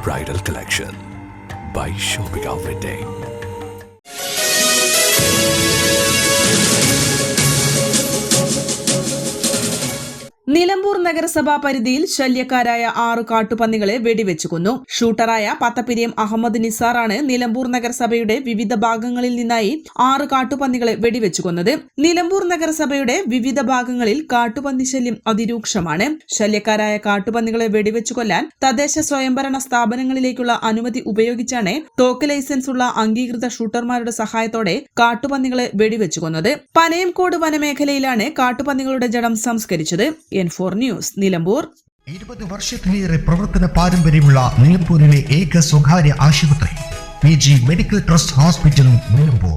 bridal collection by Shobhika Wedding. Nilambur നഗരസഭാ പരിധിയിൽ ശല്യക്കാരായ 6 കാട്ടുപന്നികളെ വെടിവെച്ചു കൊന്നു. ഷൂട്ടറായ പത്തപ്പിരിയം അഹമ്മദ് നിസാറാണ് നിലമ്പൂർ നഗരസഭയുടെ വിവിധ ഭാഗങ്ങളിൽ നിന്നായി 6 കാട്ടുപന്നികളെ വെടിവെച്ചു കൊന്നത്. നിലമ്പൂർ നഗരസഭയുടെ വിവിധ ഭാഗങ്ങളിൽ കാട്ടുപന്നി ശല്യം അതിരൂക്ഷമാണ്. ശല്യക്കാരായ കാട്ടുപന്നികളെ വെടിവെച്ചു കൊല്ലാൻ തദ്ദേശ സ്വയംഭരണ സ്ഥാപനങ്ങളിലേക്കുള്ള അനുമതി ഉപയോഗിച്ചാണ് തോക്ക് ലൈസൻസ് ഉള്ള അംഗീകൃത ഷൂട്ടർമാരുടെ സഹായത്തോടെ കാട്ടുപന്നികളെ വെടിവെച്ചു കൊന്നത്. പനയംകോട് വനമേഖലയിലാണ് കാട്ടുപന്നികളുടെ ജഡം സംസ്കരിച്ചത്. N4 news Nilambur. 20 വർഷത്തിലേറെ പ്രവർത്തന പാരമ്പര്യമുള്ള നിലമ്പൂരിലെ ഏക സ്വകാര്യ ആശുപത്രി PG medical trust hospital Nilambur.